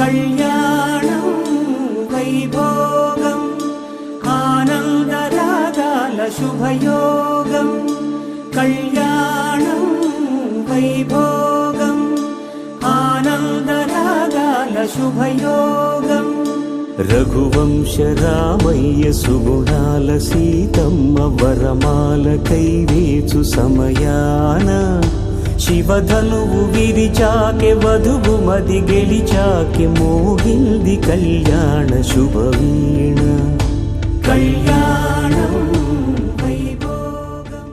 కళ్యాణం వైభోగం ఆనందరాగాల శుభయోగం కళ్యాణం వైభోగం ఆనందరాగాల శుభయోగం రఘువంశ రామయ్య సుగుణాల సీతమ్మ వరమాలకై వేచు సమయాన శివధనువు విరిచాకె వధువు మది గెలిచాకె మోగింది కళ్యాణ శుభవీణ కళ్యాణం వైభోగం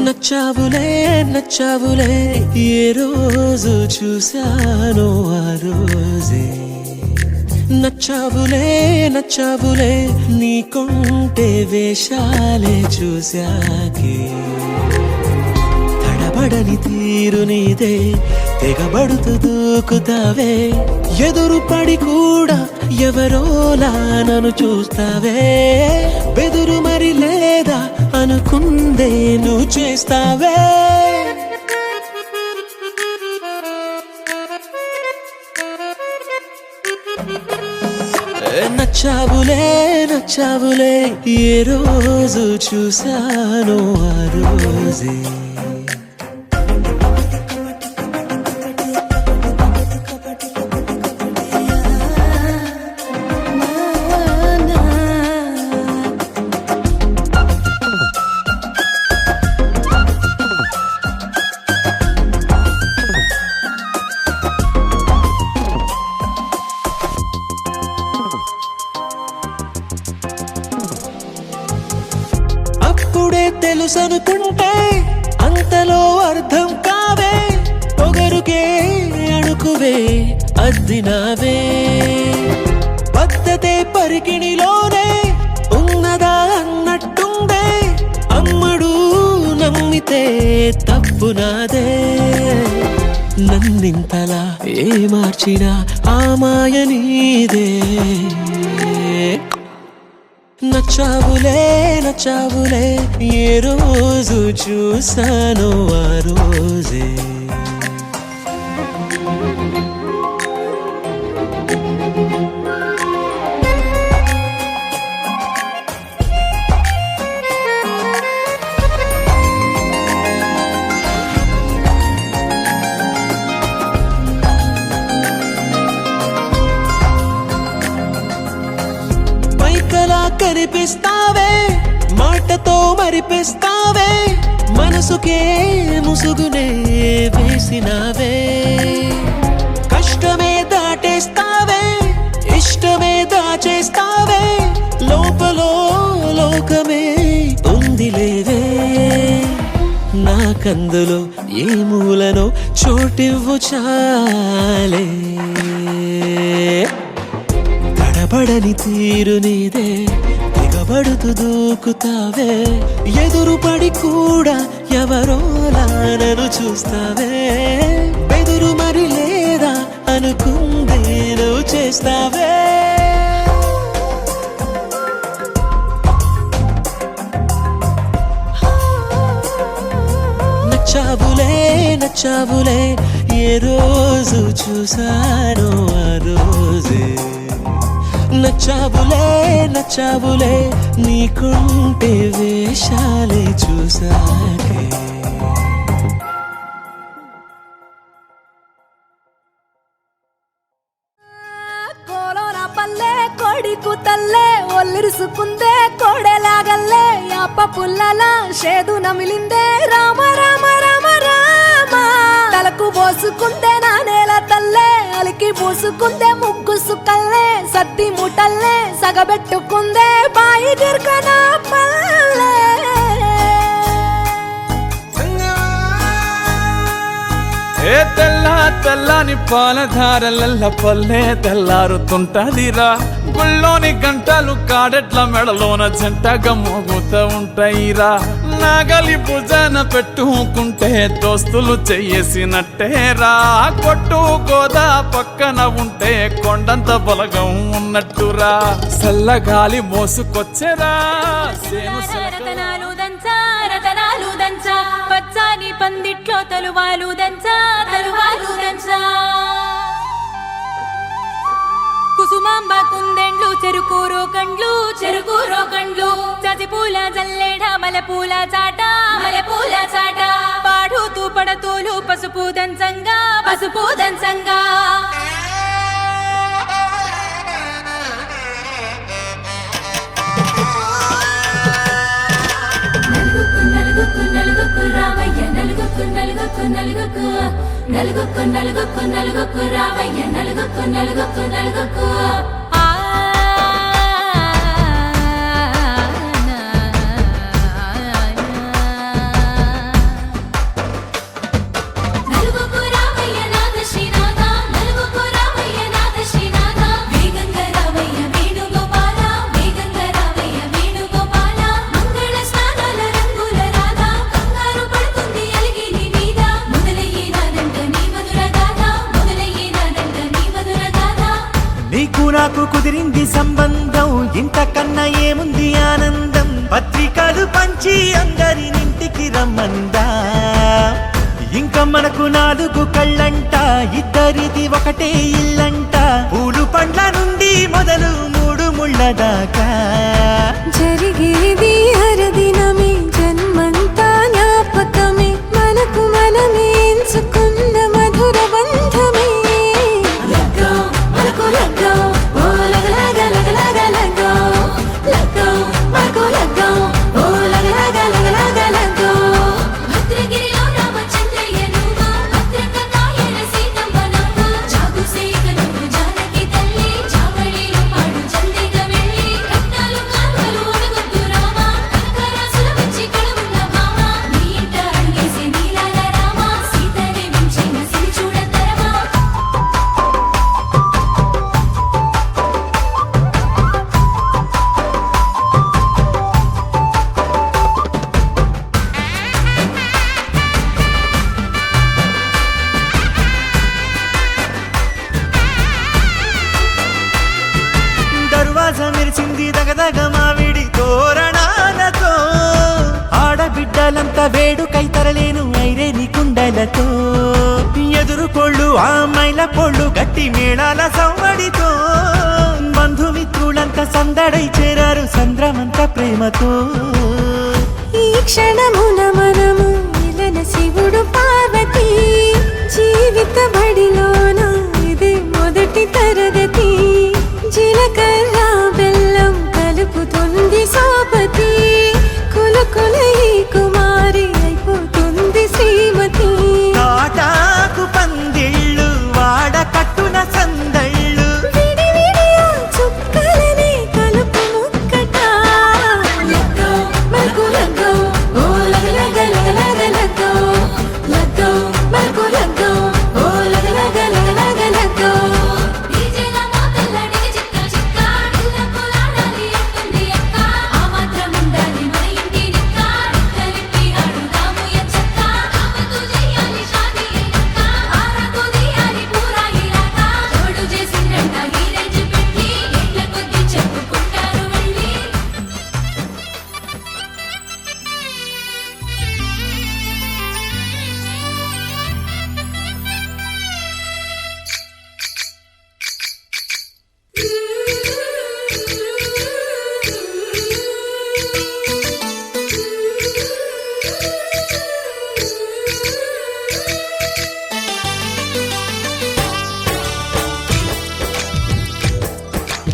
నచ్చావులే నచ్చావులే ఏ రోజు చూశానో ఆ రోజే నచ్చావులే నచ్చావులే నీకుంటే వేషాలే చూశాకే తడబడని తీరు నీదే తెగబడుతూ దూకుతావే ఎదురు పడి కూడా ఎవరోలా నన్ను చూస్తావే బెదురు మరి లేదా అనుకుందే నువ్వు చేస్తావే నచ్చావులే నచ్చావులే ఏ రోజు చూశానో ఆ రోజే తెలుసనుకుంటే అంతలో అర్థం కావే పొగరుకే అణుకువే అద్దినావే పద్ధతే పరికిణిలోనే ఉన్నదా అన్నట్టుందే అమ్మడు నమ్మితే తప్పునాదే నన్నింతలా ఏ మార్చినా ఆ మాయ నీదే నచ్చావులే నచ్చావులే ఏ రోజు చూశానో ఆ రోజే కనిపిస్తావే మాటతో మరిపిస్తావే మనసుకే ముసుగునే వేసినావే కష్టమే దాటేస్తావే ఇష్టమే దాచేస్తావే లోపలో లోకమే ఉందిలేవే నాకందులో ఏ మూలనో చోటివ్వు చాలే తడబడని తీరు నీదే తెగబడుతూ దూకుతావే ఎదురు పడి కూడా ఎవరోలా నన్ను చూస్తావే బెదురు మరి లేదా అనుకుందే నువ్వు చేస్తావే నచ్చావులే నచ్చావులే ఏ రోజు చూశానో ఆ రోజే నచ్చావులే నచ్చావులే నీకుంటే వేషాలే చూసాకే కోలోన పల్లె కోడి కూతల్లే ఒల్లిరుసుకుందే కోడెలాగల్లే యాప పుల్లల షేదు నమిలిందే రామ రామ రామ రామ తలకు పోసుకుందే నానేల తల్లే అలికి పూసుకుందే ముగ్గు సుక్కల్లే సత్తి ముటల్లే సగబెట్టుకుందే బాయి దిర్కన పల్లె ఏ తెల్ల తెల్లని పాలధారలల్ల పల్లె తెల్లారుతుంటదిరా గుళ్ళోని గంటలు కాడెట్ల మెడలోన జంటగా మోగుతూ ఉంటాయిరా నాగలి భుజాన పెట్టుకుంటే దోస్తులు చెయ్యేసినట్టేరా కొట్టు గోదా పక్కన ఉంటే కొండంత బలగం ఉన్నట్టురా చల్లగాలి మోసుకొచ్చెరా రతనాలు దంచా రతనాలు దంచా పచ్చాని పందిట్లో తలువాలు దంచా తలువాలు దంచా కుసుమాంబ కుందెండ్లు చెరుకూరో కండ్లు చసిపూల జల్లేడ మలపూల చాట పాడుతూ పడతూలు పసుపు దంచంగా నలుగుకు రావయ్య నలుగుకు రావయ్య నలుగుకు నీకు నాకు కుదిరింది సంబంధం ఇంతకన్నా ఏముంది ఆనందం పత్రికలు పంచి అందరినింటికి రమ్మందా ఇంకా మనకు 4 కళ్ళంట ఇద్దరిది ఒకటే ఇల్లంట పూలు పండ్ల నుండి మొదలు 3 ముళ్ళ దాకా జరిగేది హరదినమే జన్మంతా జ్ఞాపకమే మనకు మనమే ఎంచుకున్న మధుర బంధమే మెరిసింది దగదగ మావిడి తోరణాలతో ఆడబిడ్డలంతా వేడుకై తరలేను ఐరేని కుండలతో ఎదురుకోళ్ళు ఆ మైల పొళ్ళు గట్టి మేళాల సవ్వడితో బంధుమిత్రులంతా సందడై చేరారు సంద్రమంత ప్రేమతో ఈ క్షణమున మనము ఇలన శివుడు పార్వతి జీవిత బడిలోన ఇది మొదటి తరగతి జీలకర్ర బెల్లం కలుపుతుంది సోపతి కులకుల ఈ కుమారి అయిపోతుంది శ్రీమతి తాటాకు పందిళ్ళు వాడ కట్టున సందళ్ళు విడివిడియా చుక్కలనే కలుపు ముక్కట మనకు లగ్గో ఓ లగలగలగలగో లగ్గో మనకు లగ్గో ఓ లగలగలగలగో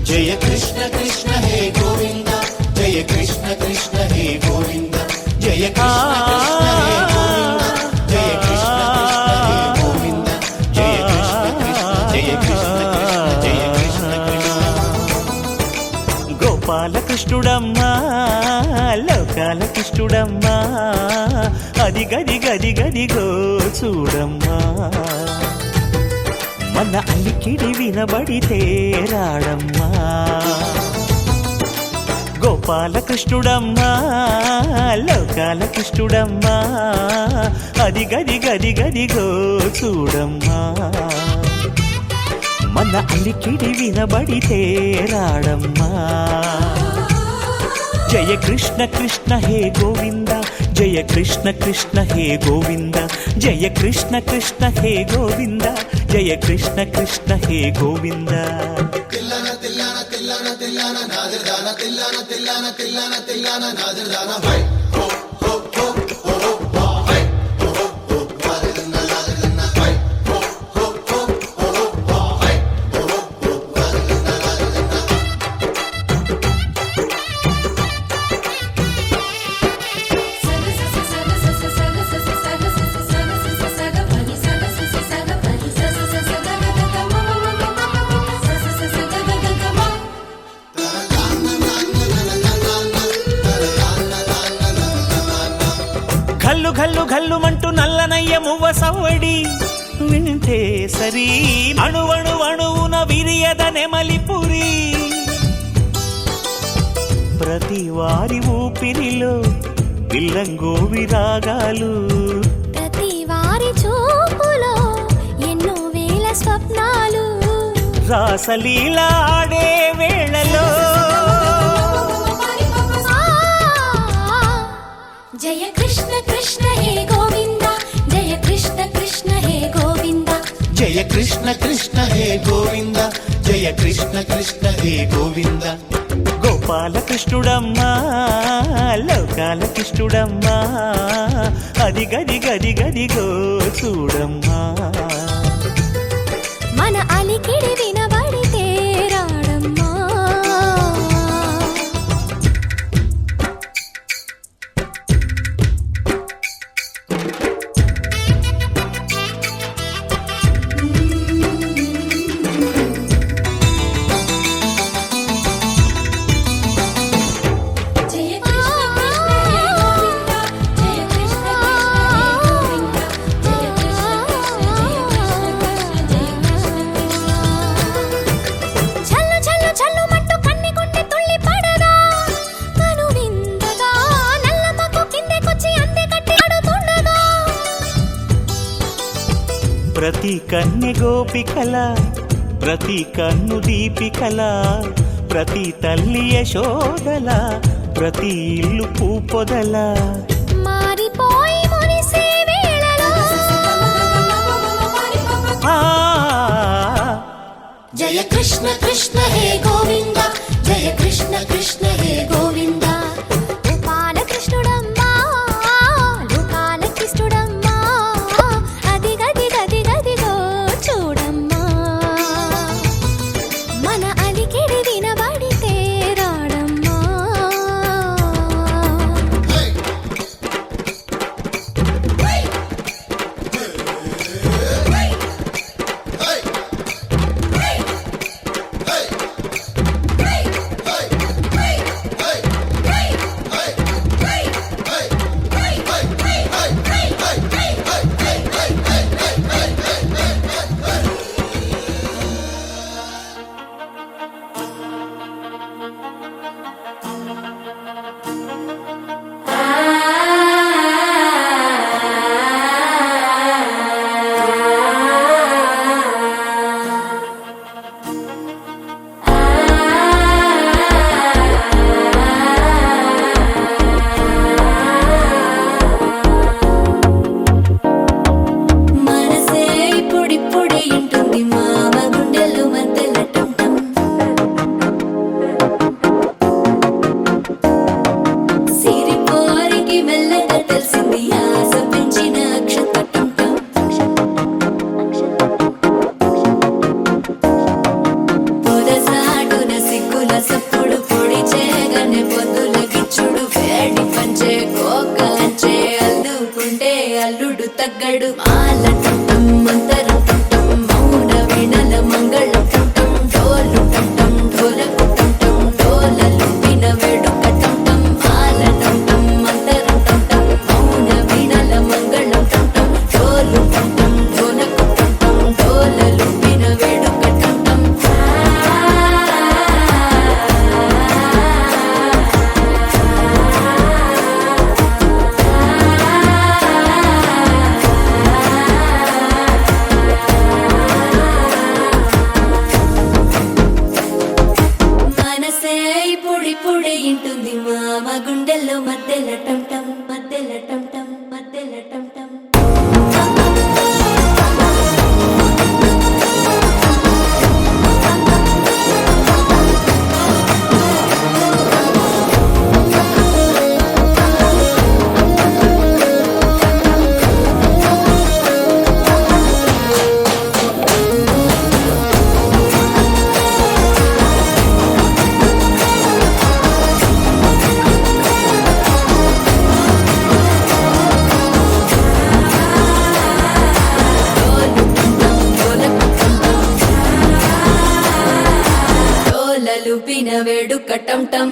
जय कृष्ण कृष्ण हे गोविंद जय कृष्ण कृष्ण हे गोविंद जय कृष्ण कृष्ण हे गोविंद जय कृष्ण कृष्ण हे गोविंद जय कृष्ण कृष्ण जय कृष्ण कृष्ण గోపాల కృష్ణుడమ్మా లోకాల కృష్ణుడమ్మా అది గది గది గదిగో చూడమ్మా మన అలికిడి వినబడితే రాడమ్మా గోపాలకృష్ణుడమ్మా లోకాల కృష్ణుడమ్మా అది గది గది గదిగో చూడమ్మా మన అలికిడి వినబడితే రాడమ్మా జయ కృష్ణ కృష్ణ హే గోవింద జయ కృష్ణ కృష్ణ హే గోవింద జయ కృష్ణ కృష్ణ హే గోవింద జయ కృష్ణ కృష్ణ హే గోవింద తిల్లన తిల్లన తిల్లన తిల్లన నాదిర్దాన తిల్లన తిల్లన తిల్లన తిల్లన నాదిర్దాన హై హో హో హో హో హో హై హో హో నాదిర్దాన నాదిర్దాన హై హో హో హో హో హై హో హో నాదిర్దాన ఘల్లు ఘల్లు ఘల్లుమంటూ నల్లనయ్య మువ్వ సవ్వడి వింటే సరి అణువణు అణువున విరియద నెమలిపురి ప్రతి వారి ఊపిరిలో విల్లంగో విరాగాలు ప్రతి వారి చూపులో ఎన్నో వేల స్వప్నాలు రాసలీల ఆడే వేళలో జయ కృష్ణ కృష్ణ హే గోవింద జయ కృష్ణ కృష్ణ హే గోవింద జయ కృష్ణ కృష్ణ హే గోవింద జయ కృష్ణ కృష్ణ హే గోవింద గోపాలకృష్ణుడమ్మా లోకాల కృష్ణుడమ్మా అది గది గది గదిగో చూడమ్మా మన అలికిడి వినబడితే రాడమ్మా ప్రతి కన్నె గోపికల ప్రతి కన్ను దీపికల ప్రతి తల్లి యశోదల ప్రతి ఇల్లు పూపొదల మారిపోయి మురిసే వేళలో జయ కృష్ణ కృష్ణ హే గోవింద జయ కృష్ణ కృష్ణ హే గోవింద గోపాలకృష్ణుడమ్మా లోకాల కృష్ణుడమ్మా అది గది గది గదిగో చూడమ్మా మన అలికిడి వినబడితే రాడమ్మా తగ్గడు మాలటం మంతరం టం మౌన వినల మంగళం టం డోలు టం ఢోలకు టం డోలలు విన వేడుక టం మాలటం మంతరం టం మౌన వినల మంగళం టం డోలు టం ఢోలకు టం డోలలు విన వేడుక టం మామ గుండెల్లో మధ్యల టం టం మధ్యల టం టం మధ్యల టం టం లూపిన వేడుక టం టం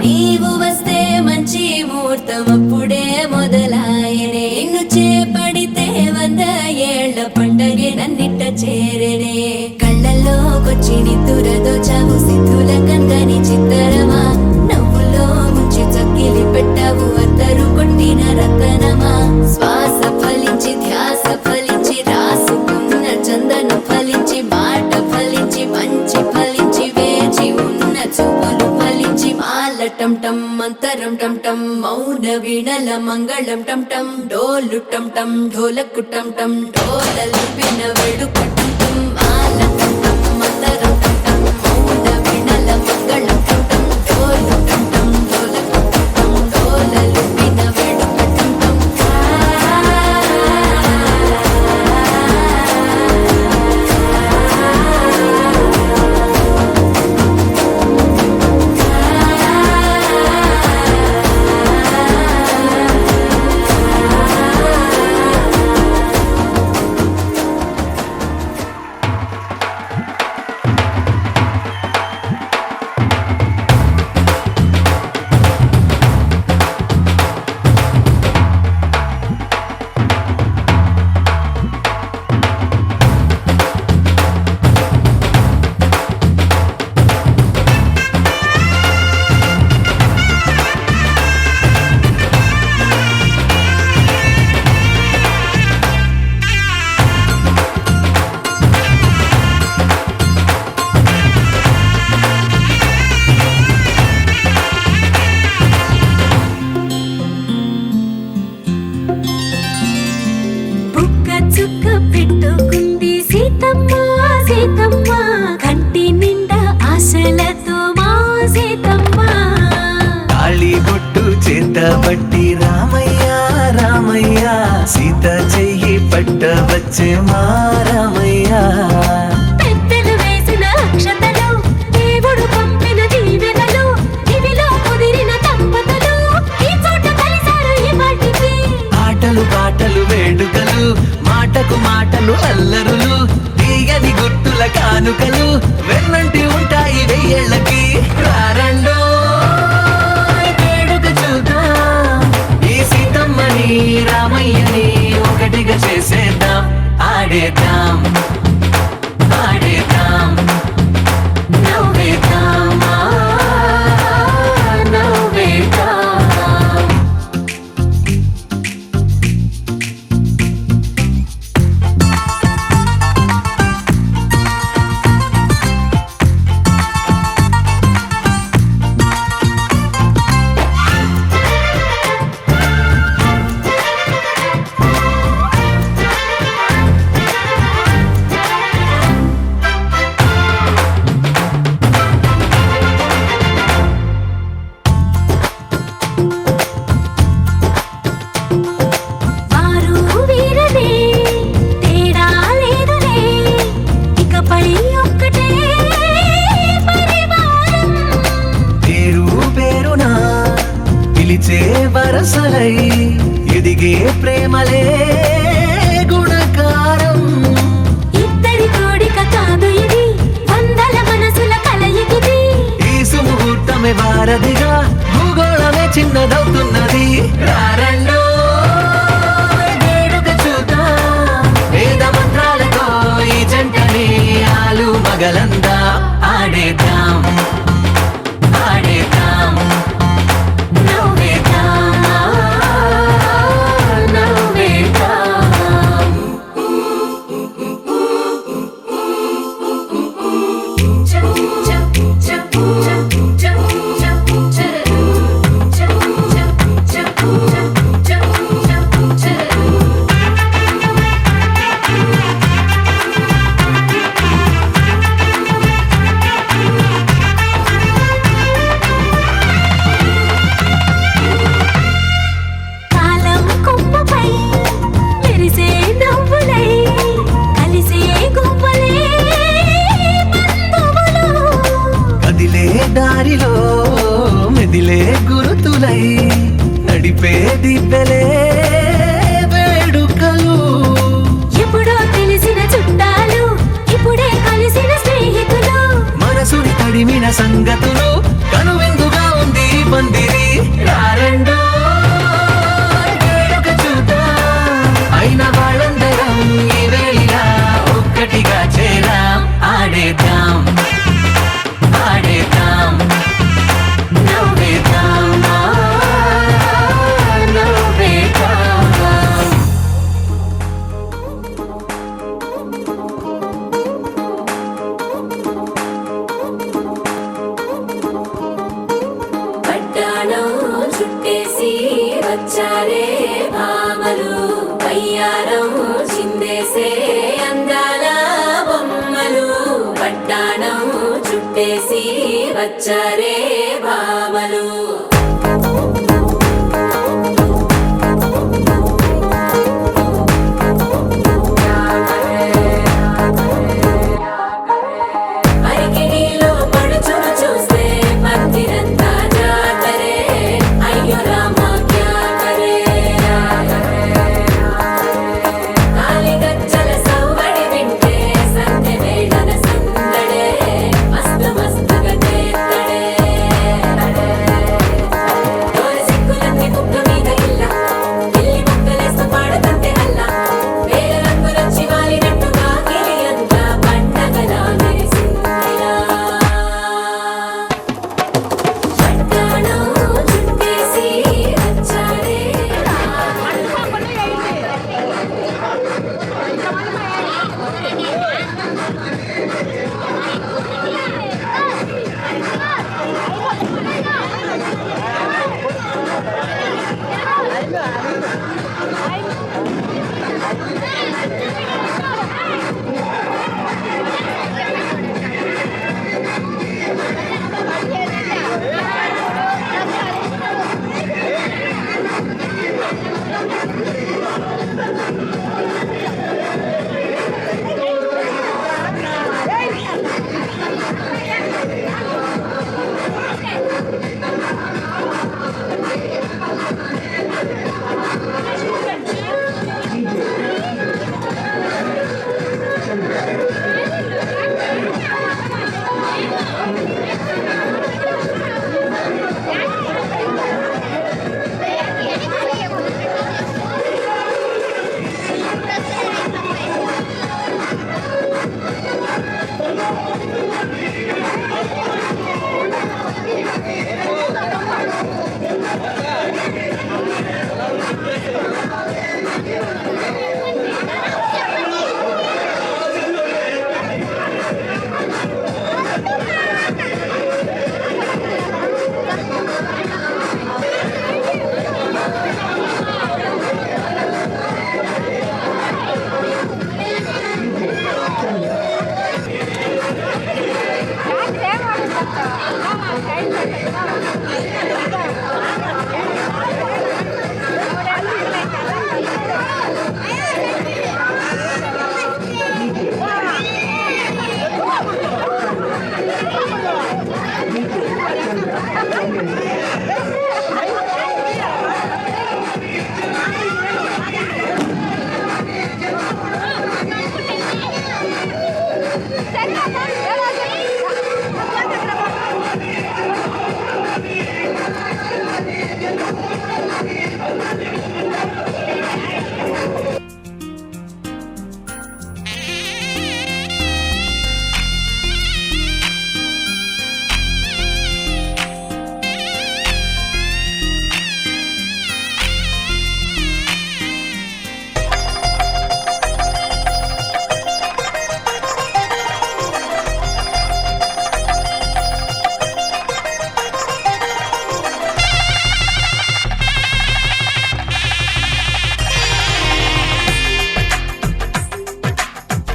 నీవు వస్తే మంచి ముహూర్తం అప్పుడే మొదలాయనే నిన్ను చేపడితే 100 ఏళ్ల పండగే నన్నిట్ట చేరనే కళ్ళల్లోకొచ్చి నిద్దురదోచావు సిద్ధుల కందని చిత్తరమా నవ్వులో ముంచి చక్కిలి పెట్టావు అద్దరు కొట్టిన రతనమా శ్వాస ఫలించి ధ్యాస ఫలించి రాసుకున్న చందనం ఫలించి మాట ఫలించి మంచి ఫలించి వేచి ఉన్న చూపులు ఫలించి మాల టం టం మంతరం టం టం మౌన వీణల మంగళం టం టం డోలు టం టం ఢోలకు టం టం డోలలు విన వేడుక టం టం మాల టం టం మంతరం టం టం మౌన వీణల మంగళం టం టం డోలు టం టం ఢోలకు టం టం డోలలు విన వేడుక టం టం బుక్క చుక్క పెట్టుకుంది సీతమ్మ సీతమ్మ కంటి నిండా ఆశలతో మా సీతమ్మ తాళి బొట్టు చేతబట్టి రామయ్య రామయ్య సీత చెయ్యి పట్ట వచ్చే మా రామయ్య పెద్దలు వేసిన అక్షతలు దేవుడు పంపిన దీవెనలు ఇవిలో కుదిరిన దంపతులు ఈ చోట కలిసారు ఈ వాటికి ఆటలు పాటలు వేడుకలు మాటకు మాటలు అల్లరులు తీయని గుర్తుల కానుకలు వెన్నంటి ఉంటాయి 1000 ఏళ్ళకి రారండో వేడుక చూద్దాం ఈ సీతమ్మని రామయ్యని ఒకటిగా చేసేద్దాం ఆడేద్దాం ఆడేద్దాం నవ్వేద్దాం నవ్వేద్దాం వేసే అందాల బొమ్మలు పట్టాణం చుట్టేసి వచ్చారే భామలు అరికిడిలో పడుచును చూస్తే పందిరంతా జాతరే అయ్యో రామా క్యా కరే కాలిగజ్జల సవ్వడి వింటే సందె వేళన సందడే మస్తు మస్తుగా చేత్తడే డోలు సిక్కులన్నీ కుక్క మీద ఇల్ల పిల్లి ముక్కలేస్తూ పాడుతుంటే అల్ల వేల రంగులొచ్చి వాలినట్టుగా గిలి అంతా పండగలా మెరిసిందిరా పట్టాణం చుట్టేసి వచ్చాడే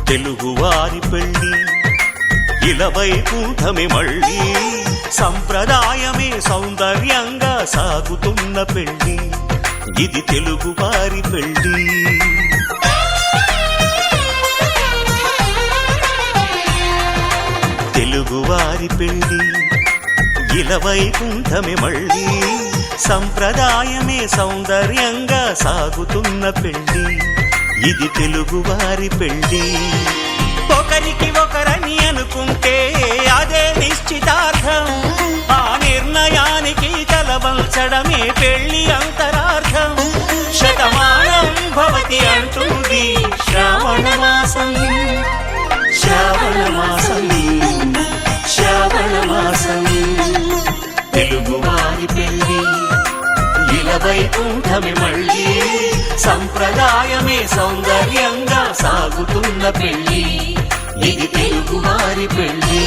తెలుగువారి పెళ్ళి ఇలవైకుంఠమే మళ్ళీ సంప్రదాయమే సౌందర్యంగా సాగుతున్న పెళ్ళి ఇది తెలుగువారి పెళ్ళి తెలుగువారి పెళ్ళి ఇలవైకుంఠమే మళ్ళీ సంప్రదాయమే సౌందర్యంగా సాగుతున్న పెళ్ళి ఇది తెలుగువారి పెళ్ళి ఒకరికి ఒకరని అనుకుంటే అదే నిశ్చితార్థం ఆ నిర్ణయానికి తలవంచడమే పెళ్లి అంతరార్థం శతమానం భవతి అంటుంది శ్రావణ మాసం శ్రావణ మాసం శ్రావణ మాసం తెలుగువారి పెళ్ళి ఇలవైకుంఠమే మళ్ళీ సంప్రదాయమే సౌందర్యంగా సాగుతున్న పెళ్ళి ఇది తెలుగువారి పెళ్ళి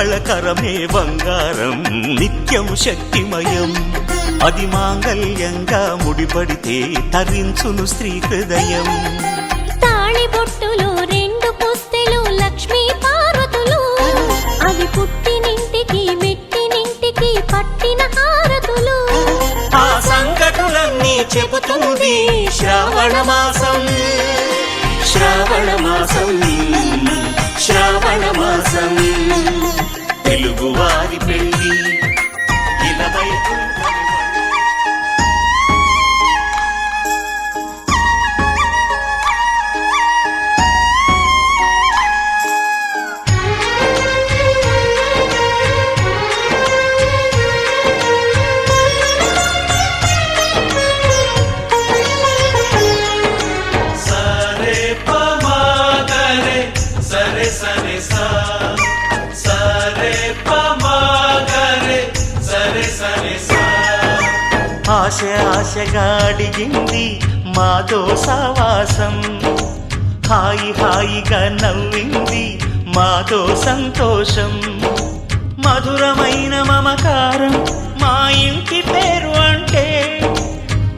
కళకరమే బంగారం నిత్యం శక్తిమయం అది మాంగళ్యంగా ముడిపడితే తరించును స్త్రీ హృదయం తాళి బొట్టులో 2 పుస్తెలు లక్ష్మీ పార్వతులు అవి పుట్టినింటికి మెట్టినింటికి పట్టిన హారతులు ఆ సంగతులన్నీ చెబుతుంది శ్రావణ మాసం శ్రావణ మాసం శ్రావణ మాసం తెలుగువారి పెళ్ళి ఇలవై ఆశ ఆశగా అడిగింది మాతో సావాసం హాయి హాయిగా నవ్వింది మాతో సంతోషం మధురమైన మమకారం మా ఇంటి పేరు అంటే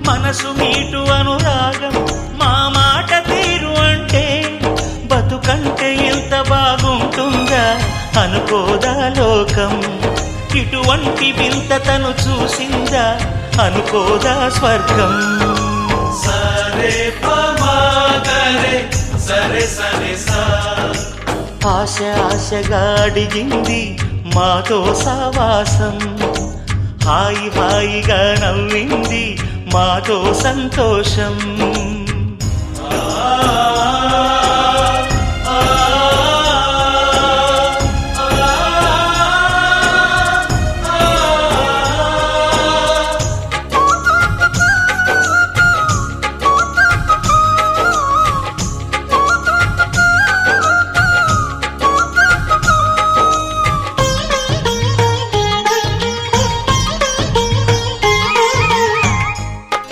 మనసు మీటు అనురాగం మా మాట తీరు అంటే బతుకంటే ఎంత బాగుంటుందా అనుకోదా లోకం ఇటువంటి వింత తను చూసిందా అనుకోదా స్వర్గం సరే పమాగరే సరే సరే సా ఆశ ఆశగా అడిగింది మాతో సావాసం హాయి హాయిగా నవ్వింది మాతో సంతోషం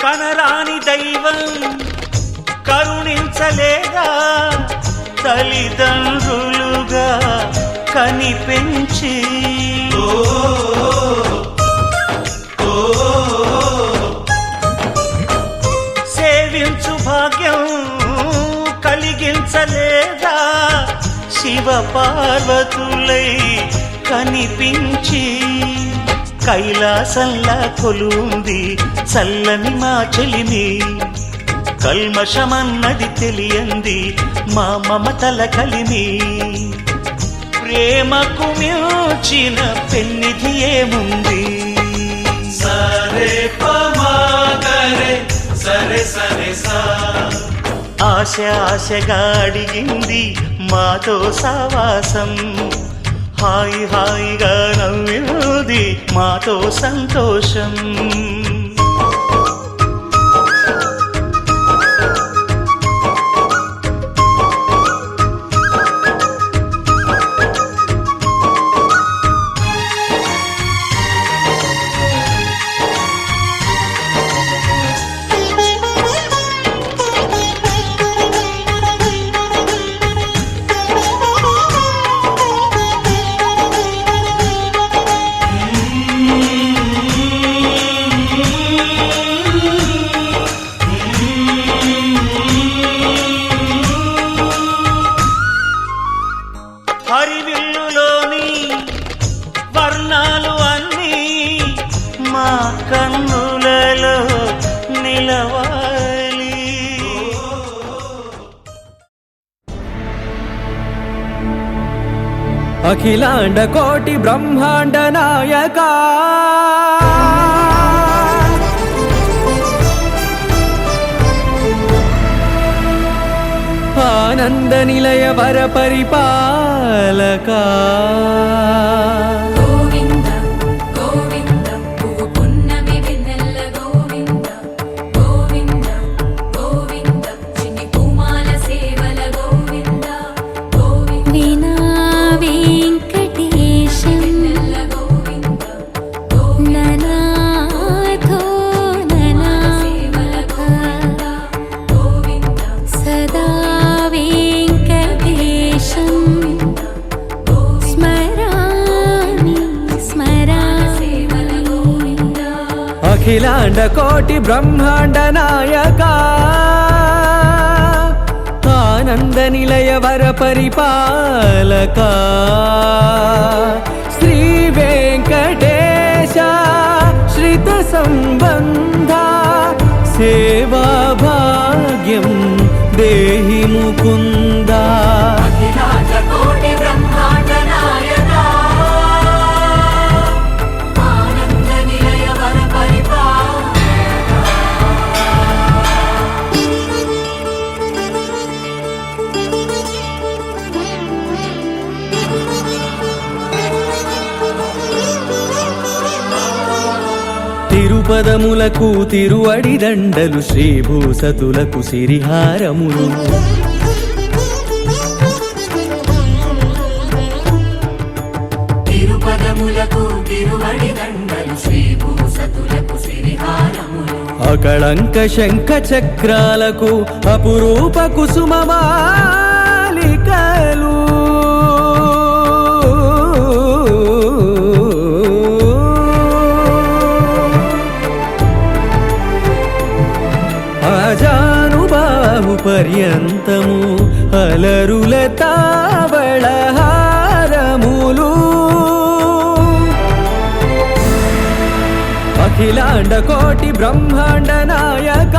కనరాని దైవం కరుణించలేదా తల్లిదండ్రులుగా కనిపెంచి సేవించు భాగ్యం కలిగించలేదా శివ పార్వతులై కనిపించి కైలాసంలా కొలుంది చల్లని మా చెలిమి కల్మషమన్నది తెలియంది మా మమతల కలిమి ప్రేమకు మించిన పెన్నిధి ఏముంది సరే పమాగరే సరే సరే సా ఆశ ఆశగా అడిగింది మాతో సావాసం హాయి హాయిగా నవ్వింది మాతో సంతోషం హరివిల్లులోని వర్ణాలు అన్నీ మా కన్నులలో నిలవాలి అఖిలాండ కోటి బ్రహ్మాండ నాయకా ఆనంద నిలయ వర పరిపాలకా గోవింద గోవింద పువ్వు పున్నమి వెన్నెల గోవింద గోవింద గోవింద చిన్ని పూమాల సేవల గోవింద గోవింద వినా వెంకటేశం వెన్నెల గోవింద గోవింద ననాథో సేవల గోవింద గోవింద సదా వెంకటేశం స్మరామి అఖిలాండ కోటి బ్రహ్మాండ నాయక ఆనంద నిలయ వర పరిపాలక శ్రీ వెంకటేశ శ్రిత సంబంధ సేవా భాగ్యం దేహి ముకుంద అఖిలాండ కోటి బ్రహ్మాండ నాయక ఆనంద నిలయ వర తిరుపదములకు తిరువడి దండలు శ్రీభూసతులకు సిరిహారములు తిరుపదములకు తిరువడి దండలు శ్రీభూసతులకు సిరిహారములు అకళంక శంఖ చక్రాలకు అపురూప కుసుమమాలికలు ఆజానుబాహు పర్యంతము అలరుల తావళహారములు అఖిలాండ కోటి బ్రహ్మాండ నాయక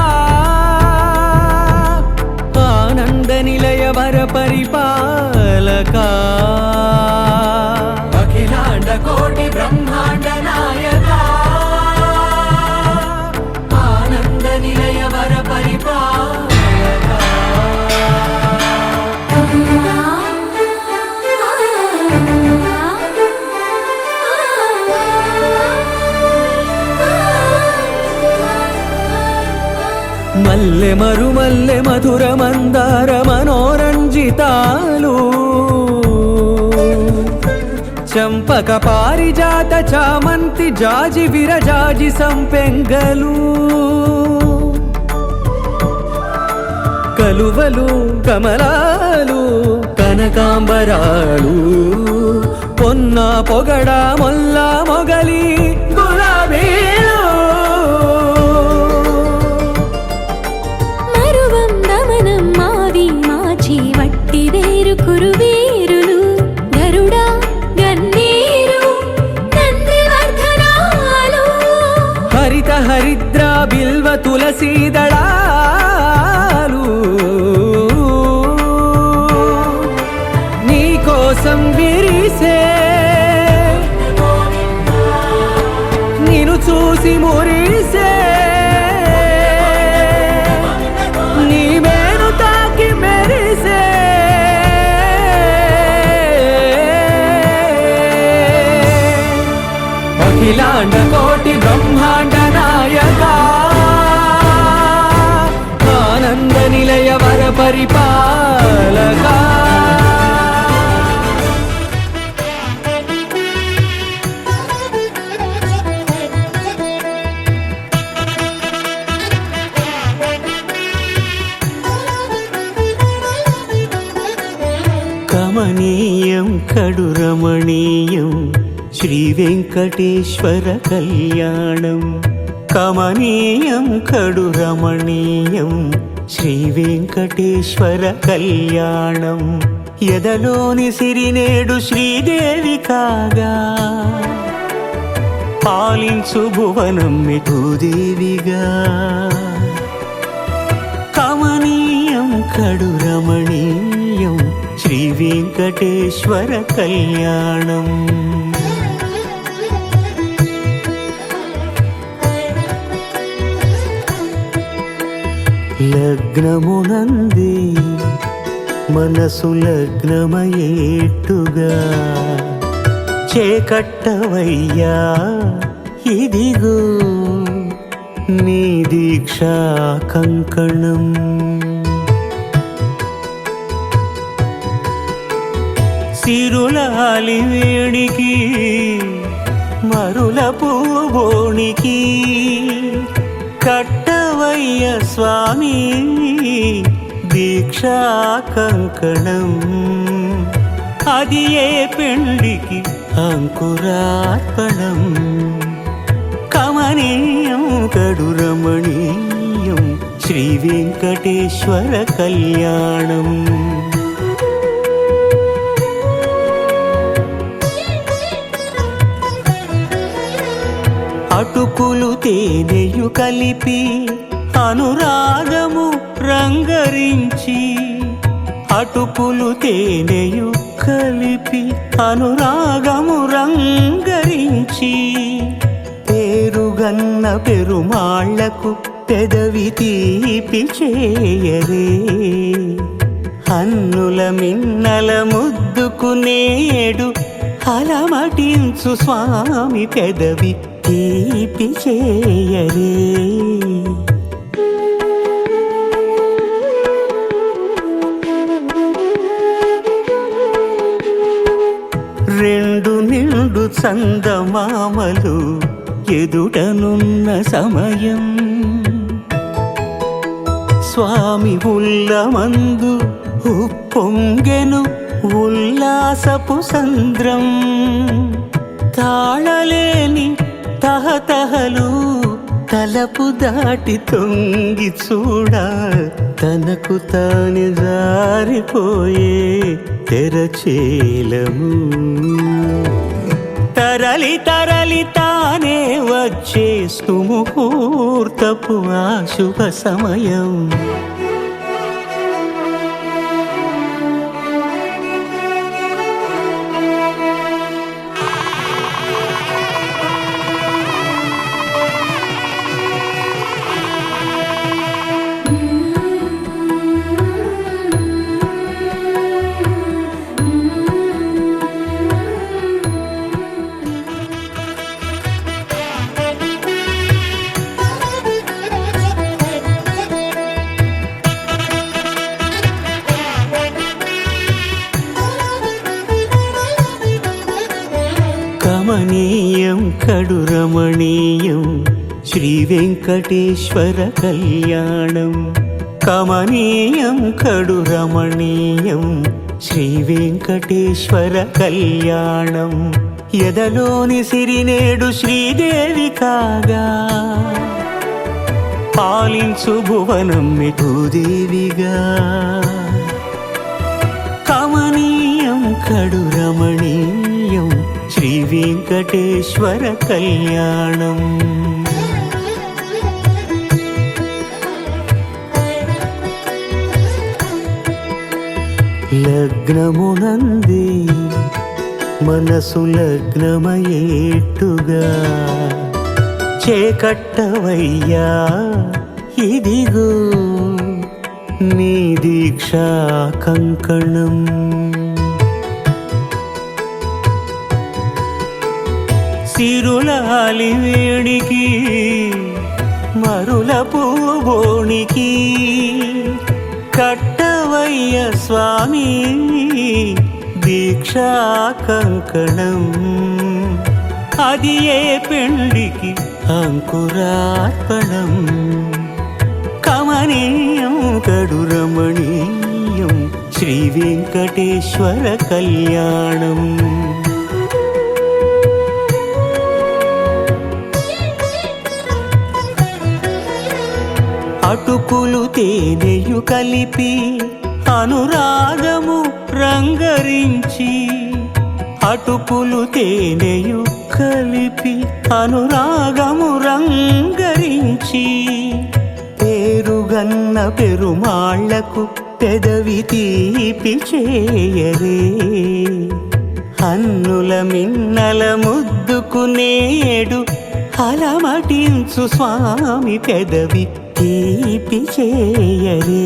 ఆనంద నిలయ వర పరిపాలక అఖిలాండ కోటి బ్రహ్మాండ నాయక ఆనంద నిలయ వర పరిపాలక మల్లె మరుమల్లె మధుర మందార మనోరంజితాలు చంపక పారిజాత చామంతి జాజి విరజాజి సంపెంగలు కలువలు కమలాలు కనకాంబరాలు పొన్న పొగడ మొల్ల మొగలి గులాబీలు మరువందమనం మావి మాచి వట్టి వేరు కురువీరులు గరుడా గన్నీరు నందివర్ధనాలు హరిత హరిద్ర బిల్వ తులసీ దళాలు నీ కోసం విరిసే నిన్ను చూసి మురిసే నీ మేను తాకి మెరిసే అఖిలాండ కోటి బ్రహ్మాండ నాయక ఆనంద నిలయ వర పరిపాలక కమనీయం కడు రమణీయం శ్రీ వెంకటేశ్వర కళ్యాణం కమనీయం కడు రమణీయం శ్రీ వెంకటేశ్వర కళ్యాణం ఎదలోని సిరినేడు శ్రీదేవి కాగా పాలించు భువనం భూదేవిగా కమనీయం కడు రమణీయం శ్రీ వెంకటేశ్వర కళ్యాణం లగ్నమునంది మనసు లగ్నమయేట్టుగా చేకట్టవయ్యా ఇదిగో నీ దీక్షా కంకణం సిరులాలి వేణికి మరుల పూబోనికి కట్టవయ్య స్వామి దీక్షా కంకణం అది ఏ పెండికి అంకురార్పణం కమనీయం కడు రమణీయం శ్రీ వెంకటేశ్వర కళ్యాణం. అటుకులు తేనెయు కలిపి అనురాగము రంగరించి, అటుకులు తేనెయు కలిపి అనురాగము రంగరించి, పేరుగన్న పెరుమాళ్లకు పెదవి తీపి చేయరే, అన్నుల మిన్నల ముద్దుకు నేడు అలమటించు స్వామి పెదవి తీపి చేయరే. రెండు నిండు చందమామలు ఎదుటనున్న సమయం, స్వామి ఉల్లమందు ఉప్పొంగెను ఉల్లాసపు సంద్రం, తాళలేని తహతహలు తలపు దాటి తొంగి చూడ, తనకు తాను జారిపోయే తెరచేలము, తరలి తరలి తానే వచ్చే సుముహూర్తపు ఆ శుభ సమయం. కమనీయం కడు రమణీయం శ్రీ వెంకటేశ్వర కళ్యాణం. కమనీయం కడు రమణీయం శ్రీ వెంకటేశ్వర కళ్యాణం. ఎదలోని సిరినేడు శ్రీదేవి కాగా, పాలించు భువనం భూదేవిగా. కమనీయం కడు రమణీయం శ్రీ వెంకటేశ్వర కళ్యాణం. లగ్నమునందే మనసు లగ్నమయేట్టుగా, చేకట్టవయ్యా ఇదిగో నీ దీక్షా కంకణం. సిరులాలి వేడికి మరుల పూబోనికి, కట్టవయ్య స్వామి దీక్షా కంకణం. అది ఏ పెండికి అంకురార్పణం. కమనీయం కడు రమణీయం శ్రీ వెంకటేశ్వర కళ్యాణం. అటుకులు తేనెయు కలిపి అనురాగము రంగరించి, అటుకులు తేనెయు కలిపి అనురాగము రంగరించి, పేరుగన్న పెరుమాళ్లకు పెదవి తీపి చేయరే, అన్నుల మిన్నల ముద్దుకు నేడు అలమటించు స్వామి పెదవి తీపి చేయరే.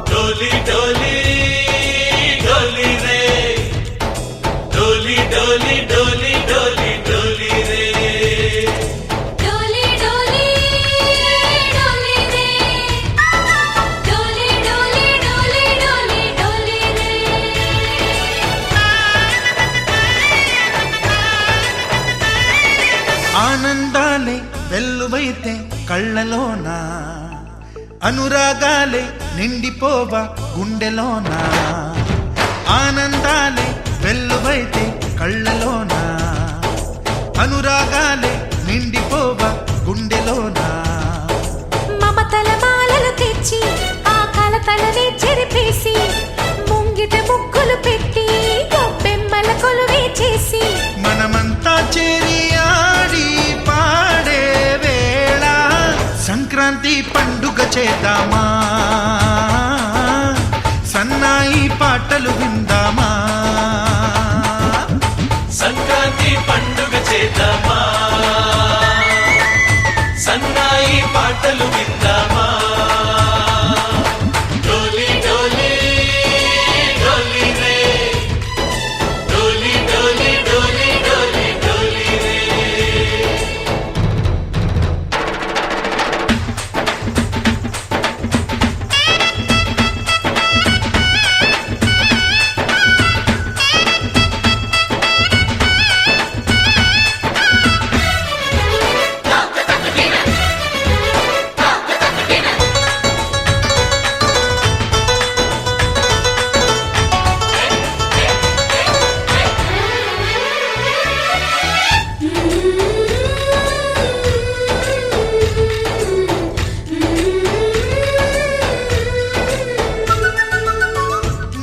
डोली डोली डोली रे, डोली डोली डोली डोली डोली रे, डोली వెల్లువైతే కళ్ళలోన అనురాగాలే నిండిపోవ గుండెలోన ఆనందాలే వెల్లువైతే కళ్ళలోన అనురాగాలే నిండిపోవ గుండెలోన మమతల మాలలు తెచ్చి ఆ కలతలనే చెరిపేసి ముంగిట ముగ్గులు పెట్టి గొప్పెమ్మల కొలువే చేసి మనమంతా చేరి ఆడి పాడే వేళ సంక్రాంతి పండుగ చేద్దామా సన్నాయి పాటలు విందామా సంక్రాంతి పండుగ చేద్దామా సన్నాయి పాటలు విందామా డోలి డోలి డోలి రే డోలి డోలి డోలి డోలి డోలి రే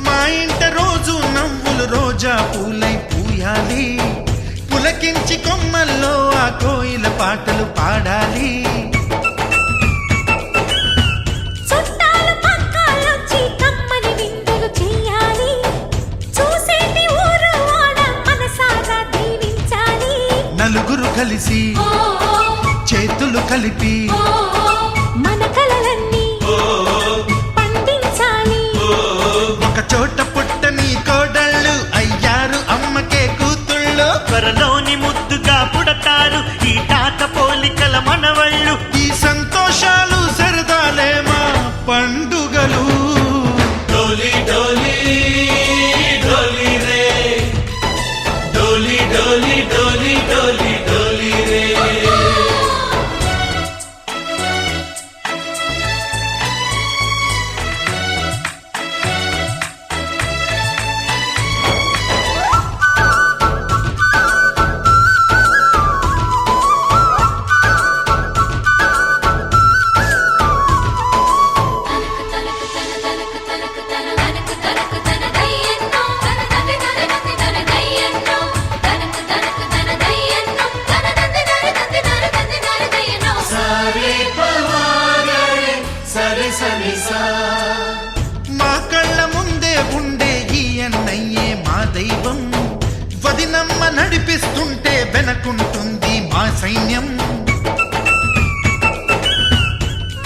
మా ఇంట రోజు నవ్వులు రోజా పూలై పూయాలి పులకించి కొమ్మల్లో ఆ కోయిల పాటలు పాడాలి చుట్టాలు పక్కాలొచ్చి కమ్మని విందులు చెయ్యాలి చూసేటి ఊరు వాడ మనసారా దీవించాలి నలుగురు కలిసి చేతులు కలిపి మన కలలన్నీ పండించాలి ఒక చోట పుట్టని కోడళ్ళు అయ్యారు అమ్మకే కూతుళ్ళు త్వరలోని ముద్దుగా పుడతారు ఈ తాత పోలికల మనవళ్ళు ఈ సంతోషాలు సరదాలే మా పండుగలు డోలి డోలి డోలి రే డోలి డోలి డోలి డోలి డోలి రే సరే పవాగరే సరే సరి సా మా కళ్ళ ముందే ఉండే ఈ అన్నయ్యే మా దైవం వదినమ్మ నడిపిస్తుంటే వెనకుంటుంది మా సైన్యం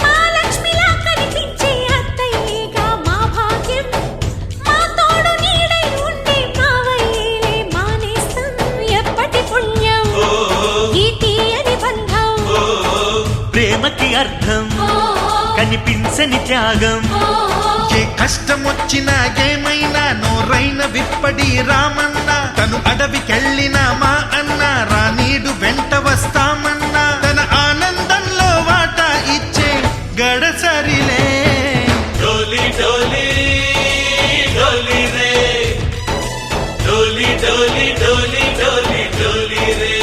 మా లక్ష్మిలా కనిపించే అత్తయ్యేగా మా భాగ్యం మా తోడు నీడై ఉండే మావయ్యేలే మానేస్తం ఎప్పటి పుణ్యం ఈ తీయని బంధం ప్రేమకి అర్థం కనిపించని త్యాగం ఏ కష్టం వచ్చినా ఏమైనా నోరైన విప్పడి రామన్నా తను అడవికెళ్ళిన మా అన్న రానీడు వెంట వస్తామన్నా తన ఆనందంలో వాటా ఇచ్చే గడసరిలే డోలి డోలి డోలి రే డోలి డోలి డోలి డోలి డోలి రే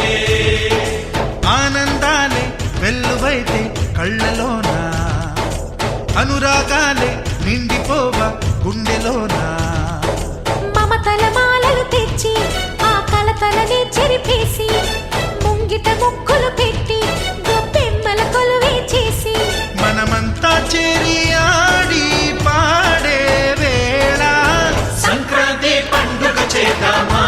ఆనందాలే వెల్లువైతే కళ్ళలోన అనురాగాలే నిండిపోవ గుండెలోన మమతల మాలలు తెచ్చి ఆ కలతలనే చెరిపేసి ముంగిట ముగ్గులు పెట్టి గొప్పెమ్మల కొలువే చేసి మనమంతా చేరి ఆడి పాడే వేళ సంక్రాంతి పండుగ చేద్దామా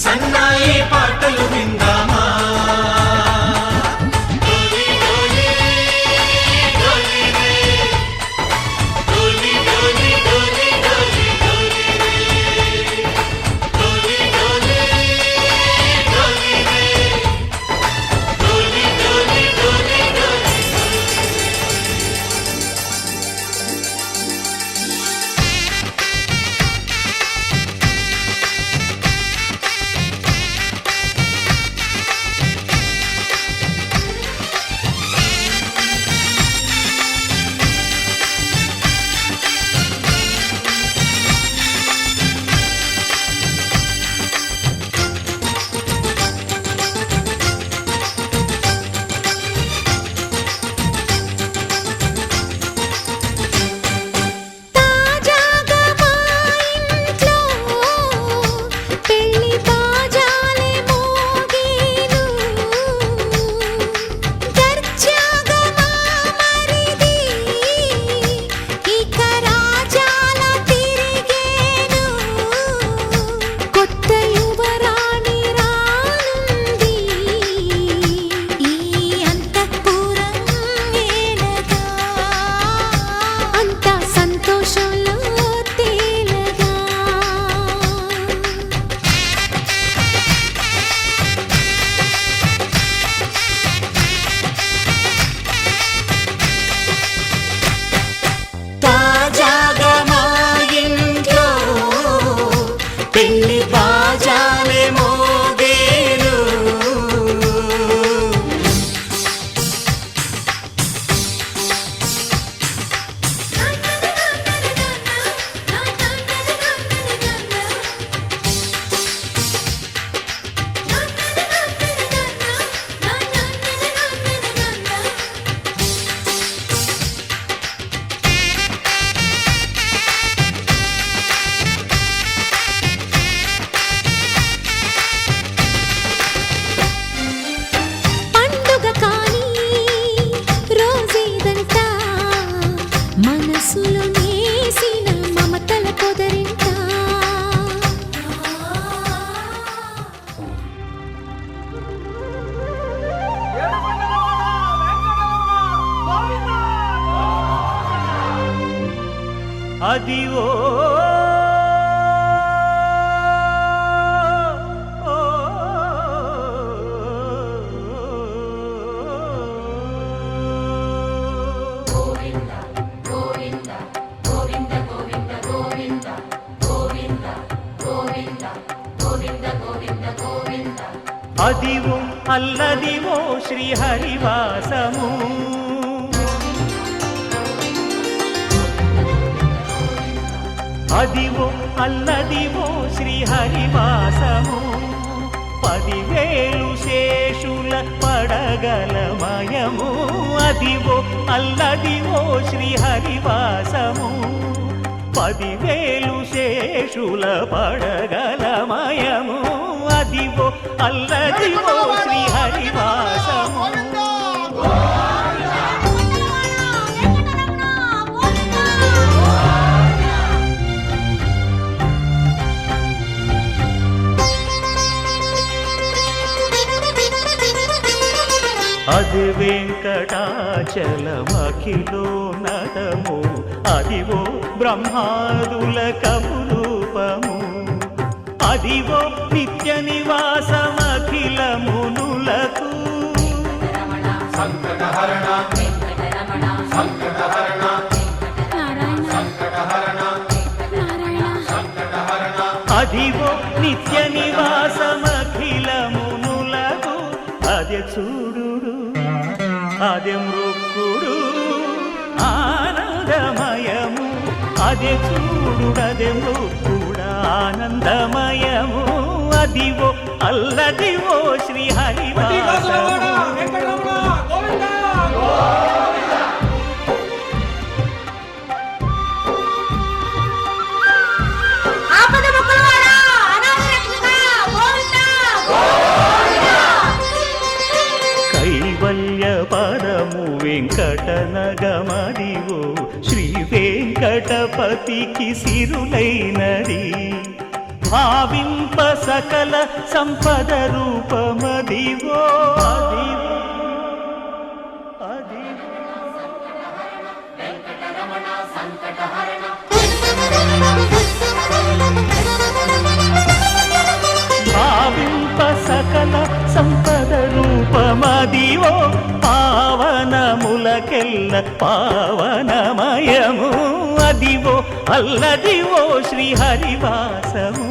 సన్నాయి పాటలు విందామా డోలి డోలి డోలి రే డోలి డోలి డోలి డోలి డోలి రే డోలి డోలి డోలి రే అదివో అదివో అల్లదివో శ్రీహరివాసము అదివో అల్లదివో శ్రీహరివాసము 10,000 శేషుల పడగలమయము అదివో అల్లదివో శ్రీహరివాసము 10,000 శేషుల పడగలమయము అదివో అల్లదివో శ్రీహరివాసము అది వెంకటాచలమఖిలో నటము అదివో బ్రహ్మాదుల కపురూపము అదివో నిత్య నివాసమఖిల మునులకు సంకటహరణ సంకటహరణ సంకటహరణ సంకటహరణ అదివో నిత్య నివాసమఖిల మునులకు అదే చూడు అదే మృక్కుడు ఆనందమయము అదే చూడు అదే మృక్కుడు ఆనందమయము అదివో అల్లదివో శ్రీహరివాసము కైవల్య పరము వెంకటనగమదివో శ్రీ వెంకటపతికి సిరులైనది భావింప సకల సంపద రూపమదివో అదివో అదివో భావింప సకల సంపద రూపమదివో పావనములకెల్ల పావనమయము అదివో అల్లదివో శ్రీహరివాసము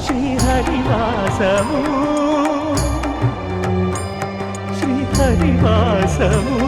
శ్రీహరివాసము శ్రీహరివాసము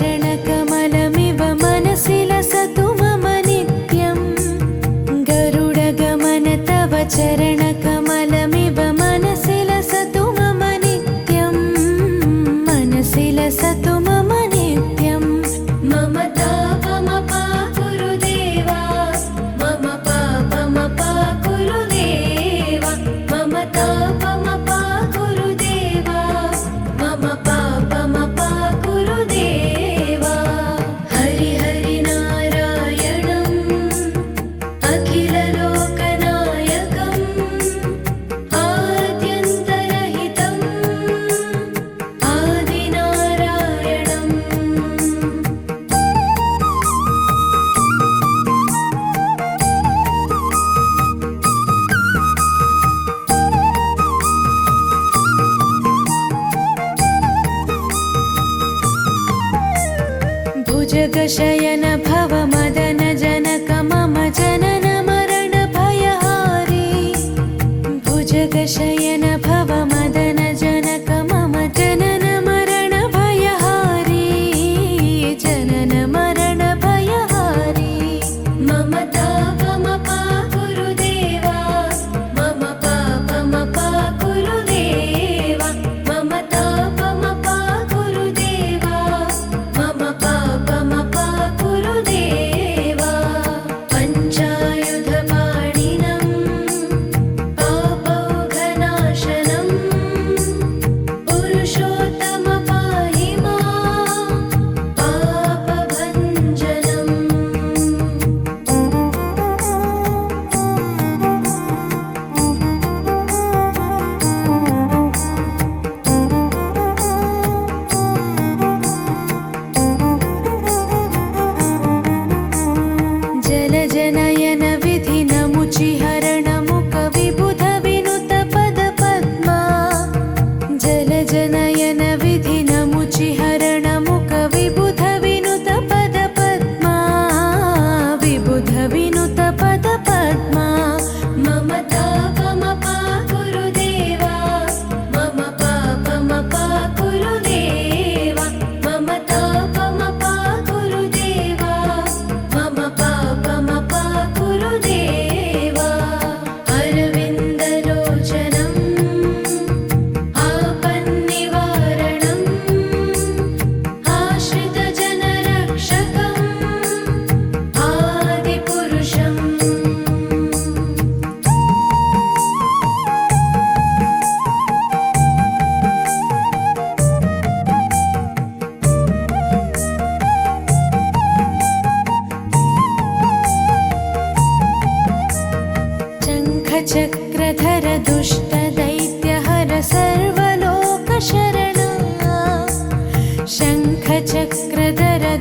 चरणकमलमिव मनसि लसतु मम नित्यं गरुडगमन तव चरणकमलमिव मनसि लसतु मम नित्यं मनसि लसतु मम नित्यं मम तापमपा गुरुदेवा मम पापमपा गुरुदेवा मम तापमपा गुरुदेवा मम पापमपा गुरुदेवा हरि हरि नारायणम् अखिललोकनायकम् आद्यन्तरहितम् आदिनारायणम् भुजगशयन भव मदन जनक मम जनन मरण भयहारी भुजगशयन भव मदन जनक मम जनन मरण भयहारी जनन मरण भयहारी मम तापमपा गुरुदेवा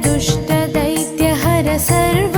दुष्ट दैत्यहर सर्व